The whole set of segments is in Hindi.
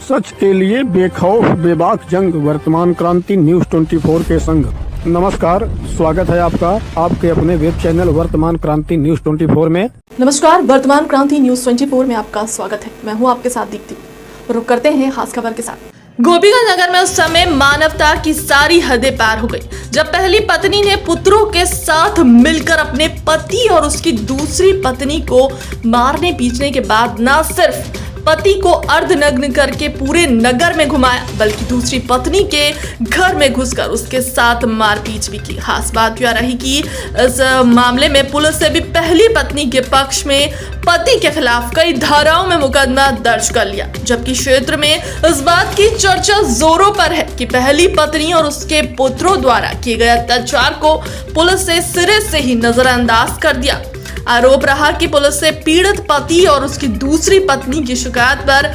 सच के लिए बेखौफ बेबाक जंग, वर्तमान क्रांति न्यूज 24 के संग। नमस्कार, स्वागत है आपका आपके अपने वेब चैनल वर्तमान क्रांति न्यूज 24 में। नमस्कार, वर्तमान क्रांति न्यूज 24 में आपका स्वागत है। मैं हूं आपके साथ दीप्ति। रुक करते हैं खास खबर के साथ। गोपीगंज नगर में उस समय मानवता की सारी हदें पार हो गई जब पहली पत्नी ने पुत्रों के साथ मिलकर अपने पति और उसकी दूसरी पत्नी को मारने पीटने के बाद न सिर्फ पति को अर्धनग्न करके पूरे नगर में घुमाया बल्कि दूसरी पत्नी के घर में घुसकर उसके साथ मारपीट भी की। खास बात यह रही कि इस मामले में पुलिस ने भी पहली पत्नी के पक्ष में पति के खिलाफ कई धाराओं में मुकदमा दर्ज कर लिया, जबकि क्षेत्र में इस बात की चर्चा जोरों पर है कि पहली पत्नी और उसके पुत्रों द्वारा किए गए अत्याचार को पुलिस ने सिरे से ही नजरअंदाज कर दिया। आरोप रहा कि पुलिस ने पीड़ित पति और उसकी दूसरी पत्नी की शिकायत पर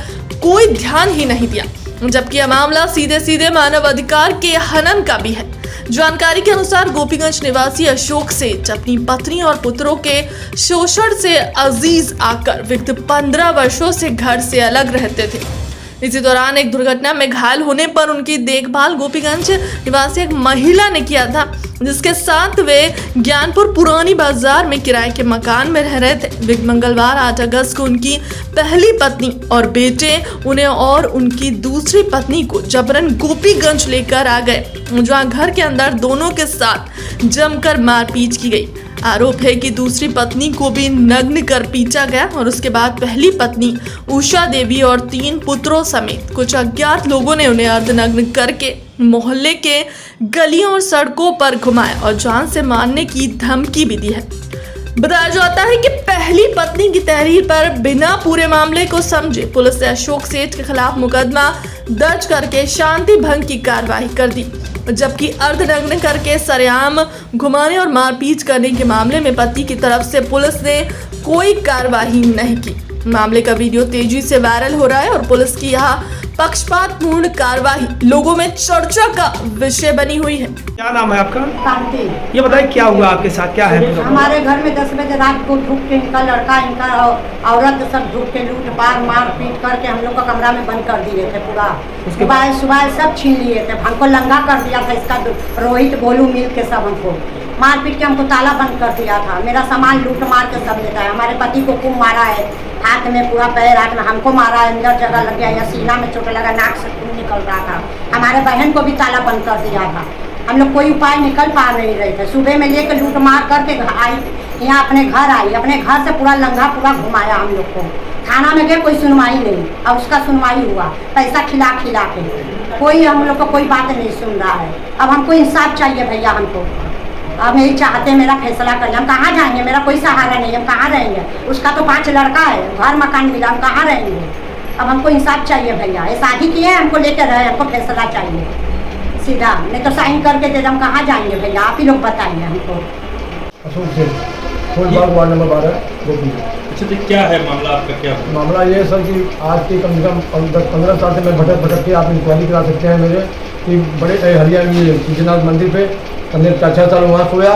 कोई ध्यान ही नहीं दिया, जबकि यह मामला सीधे सीधे मानव अधिकार के हनन का भी है। जानकारी के अनुसार गोपीगंज निवासी अशोक सेठ अपनी पत्नी और पुत्रों के शोषण से अजीज आकर विगत 15 वर्षों से घर से अलग रहते थे। इसी दौरान एक दुर्घटना में घायल होने पर उनकी देखभाल गोपीगंज निवासी एक महिला ने किया था, जिसके साथ वे ज्ञानपुर पुरानी बाजार में किराए के मकान में रह रहे थे। मंगलवार 8 अगस्त को उनकी पहली पत्नी और बेटे उन्हें और उनकी दूसरी पत्नी को जबरन गोपीगंज लेकर आ गए, जहां घर के अंदर दोनों के साथ जमकर मारपीट की गई। आरोप है कि दूसरी पत्नी को भी नग्न कर पीटा गया और उसके बाद पहली पत्नी उषा देवी और 3 पुत्रों समेत कुछ अज्ञात लोगों ने उन्हें अर्धनग्न करके मोहल्ले के गलियों और सड़कों पर घुमाया और जान से मारने की धमकी भी दी है। बताया जाता है कि पहली पत्नी की तहरीर पर बिना पूरे मामले को समझे पुलिस ने अशोक सेठ के खिलाफ मुकदमा दर्ज करके शांति भंग की कार्रवाई कर दी, जबकि अर्धनग्न करके सरेआम घुमाने और मारपीट करने के मामले में पति की तरफ से पुलिस ने कोई कार्रवाई नहीं की। मामले का वीडियो तेजी से वायरल हो रहा है और पुलिस की यह पक्षपातपूर्ण कार्रवाई लोगों में चर्चा का विषय बनी हुई है। क्या नाम है आपका? कांति। ये बताइए क्या हुआ आपके साथ, क्या है? हमारे घर में 10 बजे रात को ढुक के इनका लड़का इनका औरत सब ढुक के लूट पार मार पीट करके हम लोग का कमरा में बंद कर दिए थे पूरा। सुबह सब छीन लिए थे, हमको लंगा कर दिया था इसका रोहित गोलू मिल के सब हमको मार पीट के हमको ताला बंद कर दिया था। मेरा सामान लूट मार के सब लेता है। हमारे पति को खूब मारा है, हाथ में पूरा पैर हाथ में हमको मारा है, अंदर जगह लग गया या सीना में चोट लगा, नाक से खून निकल रहा था। हमारे बहन को भी ताला बंद कर दिया था। हम लोग कोई उपाय निकल पा नहीं रहे थे। सुबह में लेकर लूट मार करके आई, यहाँ अपने घर आई, अपने घर से पूरा लंघा पूरा घुमाया हम लोग को। थाना में गए, कोई सुनवाई नहीं, और उसका सुनवाई हुआ पैसा खिला खिला के। कोई हम लोग को कोई बात नहीं सुन रहा है। अब हमको इंसाफ चाहिए भैया, हमको अब यही चाहते हैं, मेरा फैसला करिए। हम कहाँ जाएंगे, मेरा कोई सहारा नहीं, हम कहाँ रहेंगे? उसका तो 5 लड़का है, घर मकान मिला, हम कहाँ रहेंगे? अब हमको इंसाफ चाहिए भैया। ये शादी किए हमको लेकर रहे, हमको फैसला चाहिए सीधा, नहीं तो साइन करके दे, हम कहाँ जाएंगे भैया? आप ही लोग बताइए हमको। अशोक सेठ, वार्ड नंबर 12। अच्छा, तो क्या है मामला आपका? क्या मामला ये है सर कि आज के कम से कम 10-15 साल से मैं भटक के आप इंक्वायरी करा सकते हैं मेरे कि बड़े हरियाणा में सिद्धनाथ मंदिर पे हमने 4 साल वहाँ सोया,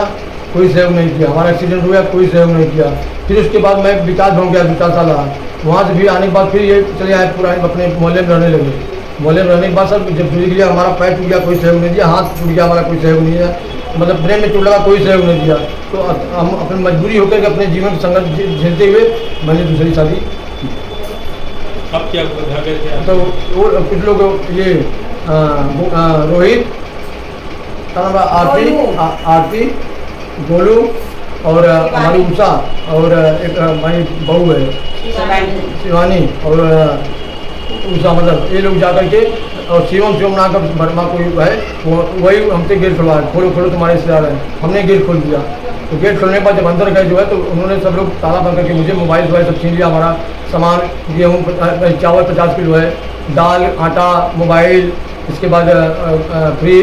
कोई सहयोग नहीं किया। हमारा एक्सीडेंट हुआ, कोई सहयोग नहीं किया। फिर उसके बाद मैं विकास भवन गया 2-4 साल रहा, वहाँ से भी आने के बाद फिर ये चले आए पूरा अपने मोहल्ले में रहने लगे। मोहल्ले में रहने के बाद सर जब टूट गया, हमारा पैर टूट गया, कोई सहयोग नहीं दिया, हाथ टूट गया, हमारा कोई सहयोग नहीं है, मतलब ब्रेन में चोट लगा, कोई सहयोग नहीं दिया। तो हम अपनी मजबूरी होकर के अपने जीवन संघर्ष झेलते हुए मैंने दूसरी शादी। अब क्या तो कुछ लोग ये रोहित आरती गोलू और हमारी उषा और एक हमारी बहू है शिवानी और उषा, मतलब ये लोग जाकर के और शिवम नाम का वर्मा कोई है, वही हमसे गेट खुलवा खोलो तुम्हारे रिश्तेदार है। हमने गेट खोल दिया, तो गेट खोलने के बाद जब अंदर गए जो है तो उन्होंने सब लोग ताला बंद करके मुझे मोबाइल सब छीन लिया। हमारा सामान गेहूँ चावल 50 किलो है, दाल आटा मोबाइल, इसके बाद फ्री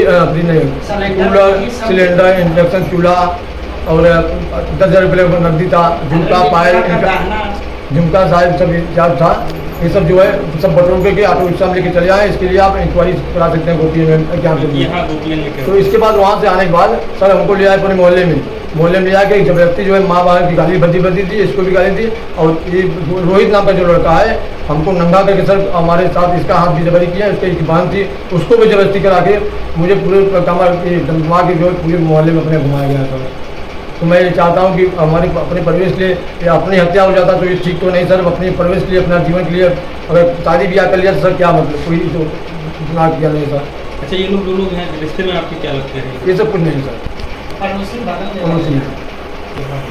नहीं कूलर सिलेंडर इंडक्शन चूल्हा और 10,000 रुपये नकदी था, झुमका पायल झुमका साहिब सब याद था। ये सब जो है सब बटोर के आप रिक्शा में लेके चले आए। इसके लिए आप इंक्वायरी करा सकते हैं गोपी में क्या। तो इसके बाद वहाँ से आने के बाद सर हमको ले आए अपने मोहल्ले में मोहल्ले में जाके एक जबरदस्ती जो है माँ बाप की गाली बदी थी, इसको भी गाली दी। और ये रोहित नाम का जो लड़का है हमको नंगा करके सर हमारे साथ इसका हाथ भी जबरी किया, इसकी एक बहन थी उसको भी जबरदस्ती करा के मुझे पूरे कमर दिमाग के जो पूरे मोहल्ले में अपने घुमाया गया था। तो मैं ये चाहता हूँ कि हमारे अपने परिवेश के लिए या अपनी हत्या हो जाता तो ये ठीक तो नहीं सर। अपने परिवेश के लिए अपना जीवन के लिए अगर शादी ब्याह कर लिया तो सर क्या मतलब, कोई तो गुनाह किया नहीं सर। अच्छा ये लोग जो लोग हैं रिश्ते में आपके क्या लगते हैं? ये सब कुछ नहीं सर, पड़ोसी है।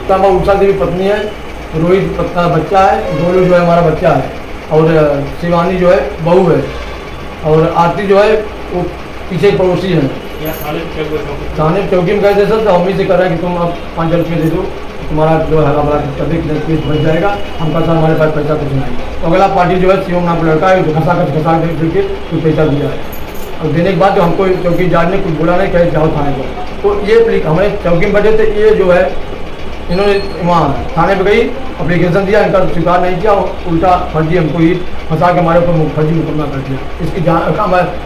तो हमारा उषा देवी पत्नी है, रोहित पत्ता बच्चा है, गोलू जो है हमारा बच्चा है, और शिवानी जो है बहू है, और आरती जो है वो पीछे पड़ोसी है। थाने चौकी में गए थे सर, तो हम ही से कर रहे हैं कि तुम अब 5,000 रुपये दे दो, तुम्हारा जो है हरा भरा केस बच जाएगा। हम कहा सर हमारे पास पैसा कुछ नहीं। तो अगला पार्टी जो है शिवम नाम का लड़का है जो घसा के कुछ पैसा दिया है, और देने के बाद जो हमको चौकी जज ने कुछ बोला नहीं, कहे जाओ थाने पर। तो ये हमें चौकी में बैठे थे, ये जो है इन्होंने वहाँ थाने पर गई अप्लीकेशन दिया, इनका स्वीकार नहीं किया, उल्टा फर्जी हमको ही फंसा के हमारे ऊपर फर्जी मुकदमा कर दिया। इसकी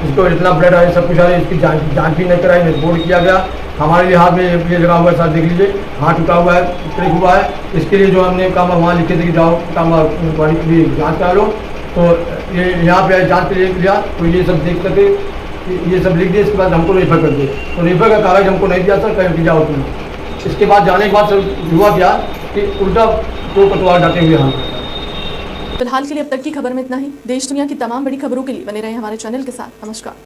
इसको इतना ब्लड है सब कुछ है, इसकी जाँच भी नहीं कराई, रिपोर्ट किया गया। हमारे लिए हाथ में ये लगा हुआ है सर, देख लीजिए हाथ टूटा हुआ है, ब्रेक हुआ है। इसके लिए जो हमने काम वहाँ लिखे थे कि जाओ काम की जाँच करा लो, तो ये यहाँ पे जाँच के लिए लिया, तो ये सब देख करके ये सब लिख दिए। इसके बाद हमको रेफर कर दिए, तो रेफर का कागज़ हमको नहीं दिया सर, कहीं जाओ तुम। इसके बाद जाने के बाद सर हुआ क्या कि उल्टा दो पतवार डाटे हुए हम। फिलहाल के लिए अब तक की खबर में इतना ही। देश दुनिया की तमाम बड़ी खबरों के लिए बने रहे हमारे चैनल के साथ। नमस्कार।